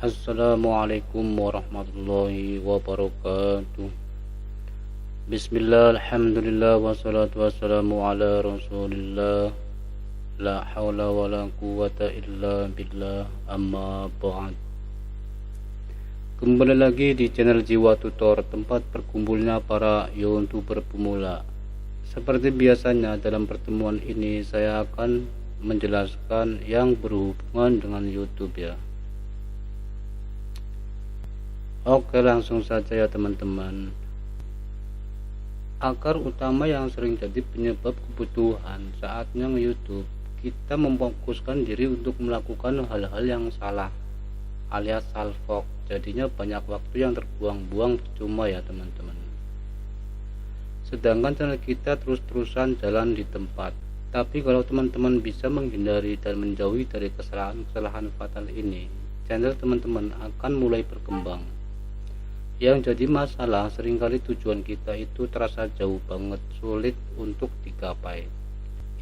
Assalamualaikum warahmatullahi wabarakatuh. Bismillah, alhamdulillah, wassalatu wassalamu ala rasulillah. La hawla wa la quwata illa billah, amma ba'd. Kembali lagi di channel Jiwa Tutor, tempat berkumpulnya para YouTuber pemula. Seperti biasanya, dalam pertemuan ini saya akan menjelaskan yang berhubungan dengan YouTube ya. Oke, langsung saja ya teman-teman. Akar utama yang sering jadi penyebab kebutuhan saatnya YouTube, kita memfokuskan diri untuk melakukan hal-hal yang salah alias salfok. Jadinya banyak waktu yang terbuang-buang percuma ya teman-teman. Sedangkan channel kita terus-terusan jalan di tempat. Tapi kalau teman-teman bisa menghindari dan menjauhi dari kesalahan-kesalahan fatal ini, channel teman-teman akan mulai berkembang. Yang jadi masalah, seringkali tujuan kita itu terasa jauh banget, sulit untuk digapai.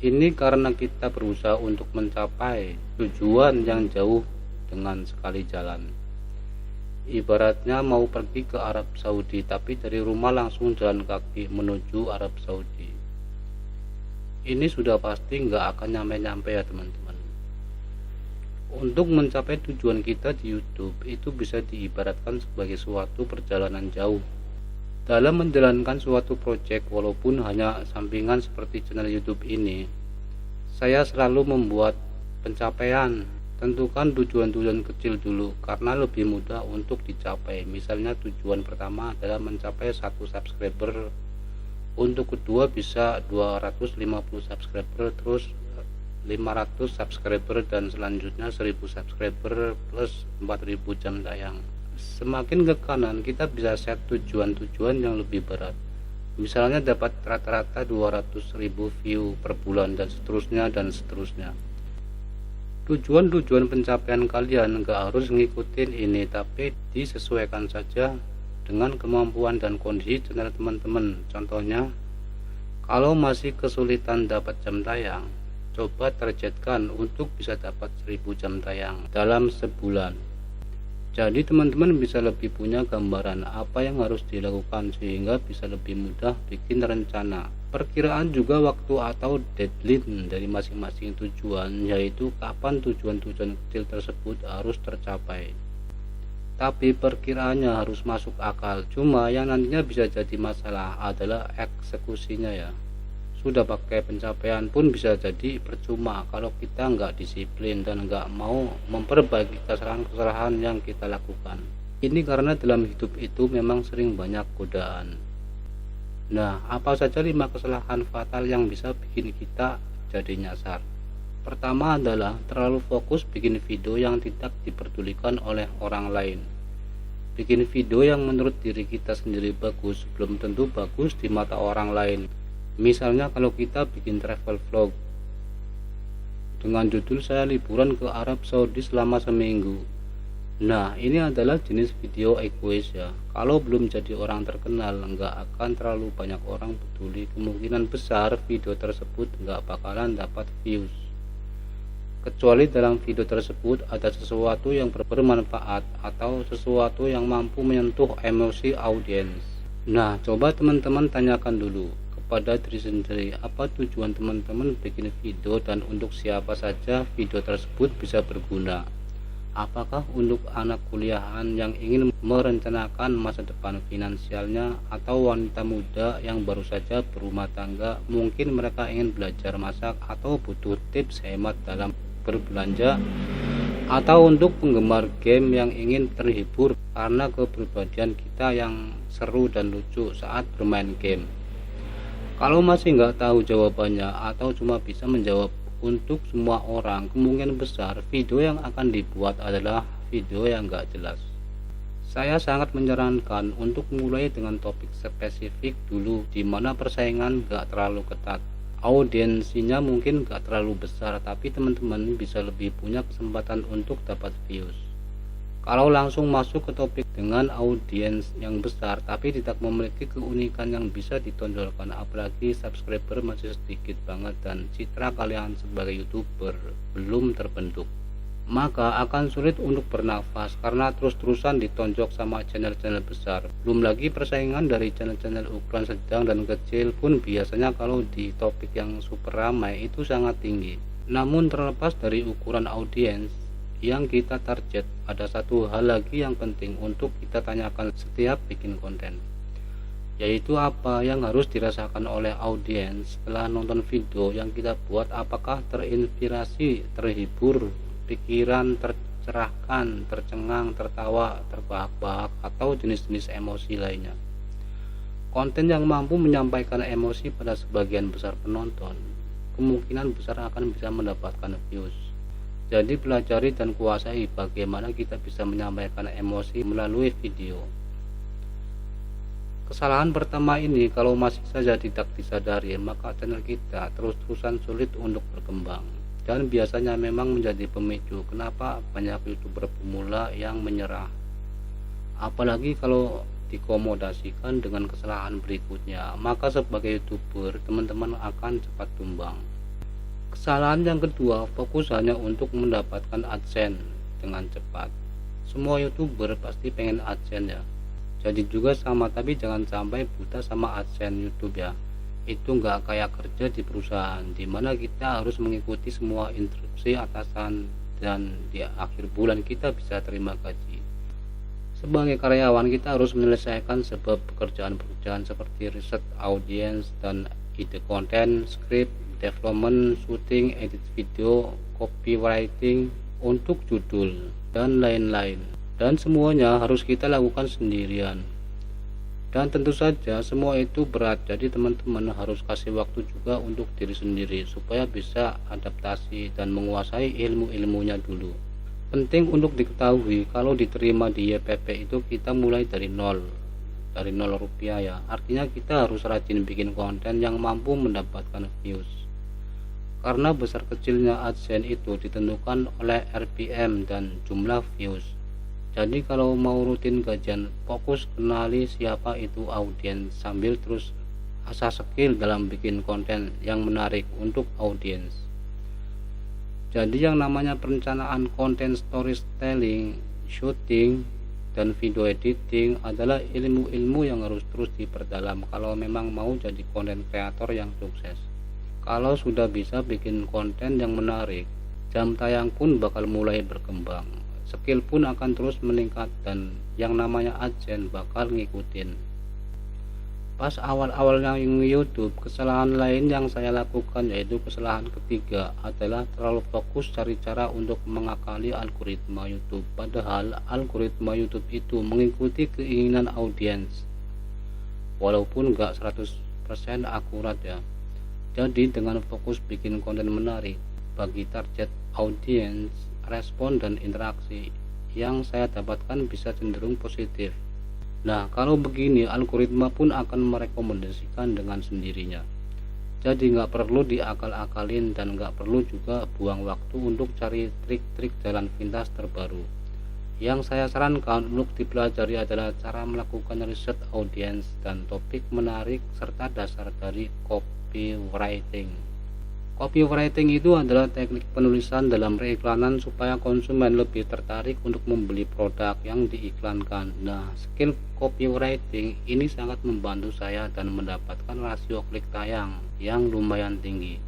Ini karena kita berusaha untuk mencapai tujuan yang jauh dengan sekali jalan. Ibaratnya mau pergi ke Arab Saudi, tapi dari rumah langsung jalan kaki menuju Arab Saudi. Ini sudah pasti nggak akan nyampe-nyampe ya teman-teman. Untuk mencapai tujuan kita di YouTube itu bisa diibaratkan sebagai suatu perjalanan jauh. Dalam menjalankan suatu proyek, walaupun hanya sampingan seperti channel YouTube ini, saya selalu membuat pencapaian. Tentukan tujuan-tujuan kecil dulu karena lebih mudah untuk dicapai. Misalnya tujuan pertama adalah mencapai 1 subscriber, untuk kedua bisa 250 subscriber, terus 500 subscriber, dan selanjutnya 1000 subscriber plus 4000 jam tayang. Semakin ke kanan kita bisa set tujuan-tujuan yang lebih berat, misalnya dapat rata-rata 200.000 view per bulan, dan seterusnya. Tujuan-tujuan pencapaian kalian gak harus ngikutin ini, tapi disesuaikan saja dengan kemampuan dan kondisi channel teman-teman. Contohnya, kalau masih kesulitan dapat jam tayang, coba targetkan untuk bisa dapat 1000 jam tayang dalam sebulan. Jadi teman-teman bisa lebih punya gambaran apa yang harus dilakukan, sehingga bisa lebih mudah bikin rencana. Perkiraan juga waktu atau deadline dari masing-masing tujuan, yaitu kapan tujuan-tujuan kecil tersebut harus tercapai. Tapi perkiraannya harus masuk akal. Cuma yang nantinya bisa jadi masalah adalah eksekusinya ya. Sudah pakai pencapaian pun bisa jadi percuma kalau kita nggak disiplin dan nggak mau memperbaiki kesalahan-kesalahan yang kita lakukan. Ini karena dalam hidup itu memang sering banyak godaan. Nah, apa saja 5 kesalahan fatal yang bisa bikin kita jadi nyasar? Pertama adalah terlalu fokus bikin video yang tidak diperdulikan oleh orang lain. Bikin video yang menurut diri kita sendiri bagus belum tentu bagus di mata orang lain. Misalnya kalau kita bikin travel vlog dengan judul saya liburan ke Arab Saudi selama seminggu. Nah, ini adalah jenis video egois ya. Kalau belum jadi orang terkenal, nggak akan terlalu banyak orang peduli. Kemungkinan besar video tersebut nggak bakalan dapat views, kecuali dalam video tersebut ada sesuatu yang bermanfaat atau sesuatu yang mampu menyentuh emosi audiens. Nah, coba teman-teman tanyakan dulu pada diri sendiri, apa tujuan teman-teman bikin video dan untuk siapa saja video tersebut bisa berguna. Apakah untuk anak kuliahan yang ingin merencanakan masa depan finansialnya, atau wanita muda yang baru saja berumah tangga, mungkin mereka ingin belajar masak atau butuh tips hemat dalam berbelanja, atau untuk penggemar game yang ingin terhibur karena kepribadian kita yang seru dan lucu saat bermain game. Kalau masih nggak tahu jawabannya atau cuma bisa menjawab untuk semua orang, kemungkinan besar video yang akan dibuat adalah video yang nggak jelas. Saya sangat menyarankan untuk mulai dengan topik spesifik dulu, di mana persaingan nggak terlalu ketat. Audiensinya mungkin nggak terlalu besar, tapi teman-teman bisa lebih punya kesempatan untuk dapat views. Kalau langsung masuk ke topik dengan audiens yang besar tapi tidak memiliki keunikan yang bisa ditonjolkan, apalagi subscriber masih sedikit banget dan citra kalian sebagai YouTuber belum terbentuk, maka akan sulit untuk bernafas karena terus-terusan ditonjok sama channel-channel besar. Belum lagi persaingan dari channel-channel ukuran sedang dan kecil pun biasanya kalau di topik yang super ramai itu sangat tinggi. Namun terlepas dari ukuran audiens yang kita target, ada satu hal lagi yang penting untuk kita tanyakan setiap bikin konten, yaitu apa yang harus dirasakan oleh audiens setelah nonton video yang kita buat. Apakah terinspirasi, terhibur, pikiran tercerahkan, tercengang, tertawa, terbahak-bahak, atau jenis-jenis emosi lainnya. Konten yang mampu menyampaikan emosi pada sebagian besar penonton kemungkinan besar akan bisa mendapatkan views. Jadi pelajari dan kuasai bagaimana kita bisa menyampaikan emosi melalui video. Kesalahan pertama ini kalau masih saja tidak disadari, maka channel kita terus-terusan sulit untuk berkembang. Dan biasanya memang menjadi pemicu kenapa banyak YouTuber pemula yang menyerah. Apalagi kalau dikomodasikan dengan kesalahan berikutnya, maka sebagai YouTuber teman-teman akan cepat tumbang. Kesalahan yang kedua, fokus hanya untuk mendapatkan AdSense dengan cepat. Semua YouTuber pasti pengen AdSense ya. Jadi juga sama, tapi jangan sampai buta sama AdSense YouTube ya. Itu nggak kayak kerja di perusahaan, dimana kita harus mengikuti semua instruksi atasan dan di akhir bulan kita bisa terima gaji. Sebagai karyawan kita harus menyelesaikan sebab pekerjaan-pekerjaan seperti riset audiens dan ide konten, script, development, syuting, edit video, copywriting untuk judul, dan lain-lain. Dan semuanya harus kita lakukan sendirian. Dan tentu saja semua itu berat, jadi teman-teman harus kasih waktu juga untuk diri sendiri supaya bisa adaptasi dan menguasai ilmu-ilmunya dulu. Penting untuk diketahui kalau diterima di YPP itu kita mulai dari nol rupiah ya. Artinya kita harus rajin bikin konten yang mampu mendapatkan views. Karena besar kecilnya AdSense itu ditentukan oleh RPM dan jumlah views. Jadi kalau mau rutin gajian, fokus kenali siapa itu audiens sambil terus asah skill dalam bikin konten yang menarik untuk audiens. Jadi yang namanya perencanaan konten, storytelling, shooting, dan video editing adalah ilmu-ilmu yang harus terus diperdalam kalau memang mau jadi konten kreator yang sukses. Kalau sudah bisa bikin konten yang menarik, jam tayang pun bakal mulai berkembang. Skill pun akan terus meningkat dan yang namanya AdSense bakal ngikutin. Pas awal-awalnya YouTube, kesalahan lain yang saya lakukan yaitu kesalahan ketiga adalah terlalu fokus cari cara untuk mengakali algoritma YouTube. Padahal algoritma YouTube itu mengikuti keinginan audiens, walaupun nggak 100% akurat ya. Jadi dengan fokus bikin konten menarik bagi target audiens, respon dan interaksi yang saya dapatkan bisa cenderung positif. Nah, kalau begini algoritma pun akan merekomendasikan dengan sendirinya. Jadi nggak perlu diakal-akalin dan nggak perlu juga buang waktu untuk cari trik-trik jalan pintas terbaru. Yang saya sarankan untuk dipelajari adalah cara melakukan riset audiens dan topik menarik serta dasar dari copywriting. Copywriting itu adalah teknik penulisan dalam periklanan supaya konsumen lebih tertarik untuk membeli produk yang diiklankan. Nah, skill copywriting ini sangat membantu saya dan mendapatkan rasio klik tayang yang lumayan tinggi.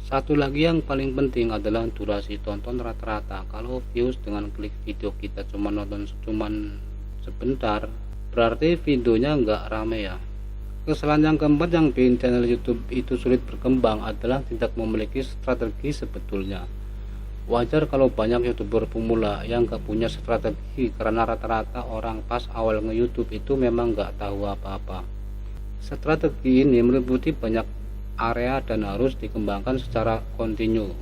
Satu lagi yang paling penting adalah durasi tonton rata-rata. Kalau views dengan klik video kita cuma nonton sebentar, berarti videonya nggak rame ya. Kesalahan yang keempat yang bikin channel YouTube itu sulit berkembang adalah tidak memiliki strategi sebetulnya. Wajar kalau banyak YouTuber pemula yang gak punya strategi karena rata-rata orang pas awal nge-YouTube itu memang gak tahu apa-apa. Strategi ini meliputi banyak area dan harus dikembangkan secara kontinu.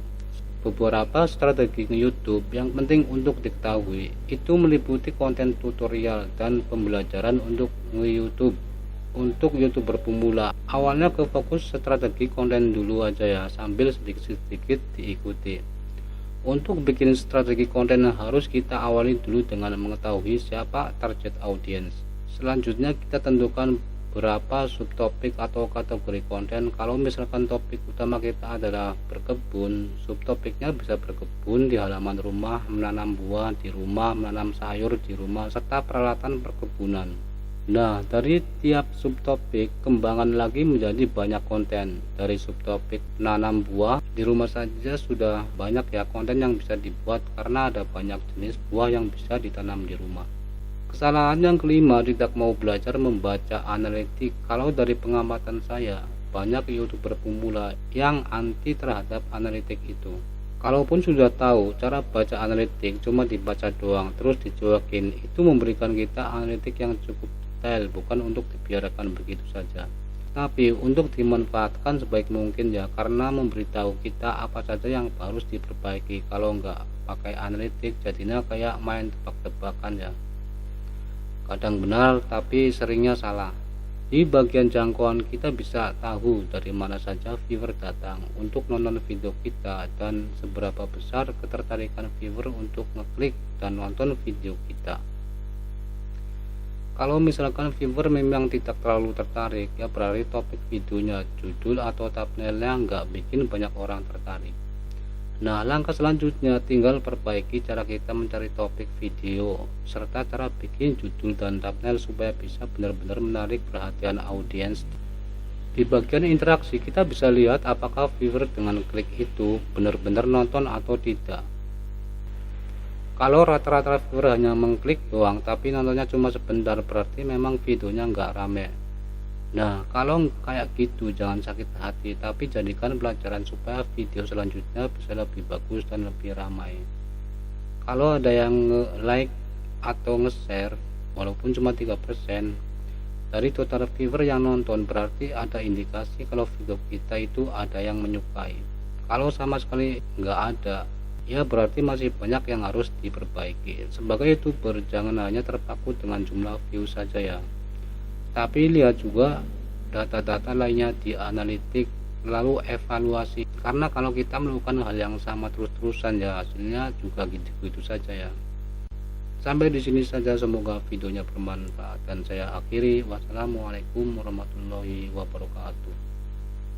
Beberapa strategi nge-YouTube yang penting untuk diketahui itu meliputi konten tutorial dan pembelajaran untuk nge-YouTube. Untuk YouTuber pemula, awalnya ke fokus strategi konten dulu aja ya, sambil sedikit-sedikit diikuti. Untuk bikin strategi konten harus kita awali dulu dengan mengetahui siapa target audiens. Selanjutnya kita tentukan beberapa subtopik atau kategori konten. Kalau misalkan topik utama kita adalah berkebun, subtopiknya bisa berkebun di halaman rumah, menanam buah di rumah, menanam sayur di rumah, serta peralatan perkebunan. Nah, dari tiap subtopik kembangkan lagi menjadi banyak konten. Dari subtopik menanam buah di rumah saja sudah banyak ya konten yang bisa dibuat karena ada banyak jenis buah yang bisa ditanam di rumah. Kesalahan yang kelima, tidak mau belajar membaca analitik. Kalau dari pengamatan saya, banyak YouTuber pemula yang anti terhadap analitik itu. Kalaupun sudah tahu cara baca analitik, cuma dibaca doang terus dicuekin, itu memberikan kita analitik yang cukup detail, bukan untuk dibiarkan begitu saja, tapi untuk dimanfaatkan sebaik mungkin ya, karena memberitahu kita apa saja yang harus diperbaiki. Kalau nggak pakai analitik jadinya kayak main tebak-tebakan ya, kadang benar tapi seringnya salah. Di bagian jangkauan kita bisa tahu dari mana saja viewer datang untuk nonton video kita dan seberapa besar ketertarikan viewer untuk ngeklik dan nonton video kita. Kalau misalkan viewer memang tidak terlalu tertarik, ya berarti topik videonya, judul atau thumbnailnya nggak bikin banyak orang tertarik. Nah, langkah selanjutnya tinggal perbaiki cara kita mencari topik video serta cara bikin judul dan thumbnail supaya bisa benar-benar menarik perhatian audiens. Di bagian interaksi kita bisa lihat apakah viewer dengan klik itu benar-benar nonton atau tidak. Kalau rata-rata viewer hanya mengklik doang tapi nontonnya cuma sebentar, berarti memang videonya nggak rame. Nah, kalau kayak gitu jangan sakit hati, tapi jadikan pelajaran supaya video selanjutnya bisa lebih bagus dan lebih ramai. Kalau ada yang nge-like atau nge-share walaupun cuma 3% dari total viewer yang nonton, berarti ada indikasi kalau video kita itu ada yang menyukai. Kalau sama sekali nggak ada, ya berarti masih banyak yang harus diperbaiki. Sebagai YouTuber jangan hanya terpaku dengan jumlah view saja ya, tapi lihat juga data-data lainnya di analitik, lalu evaluasi, karena kalau kita melakukan hal yang sama terus-terusan ya hasilnya juga gitu-gitu saja ya. Sampai di sini saja, semoga videonya bermanfaat dan saya akhiri. Wassalamualaikum warahmatullahi wabarakatuh.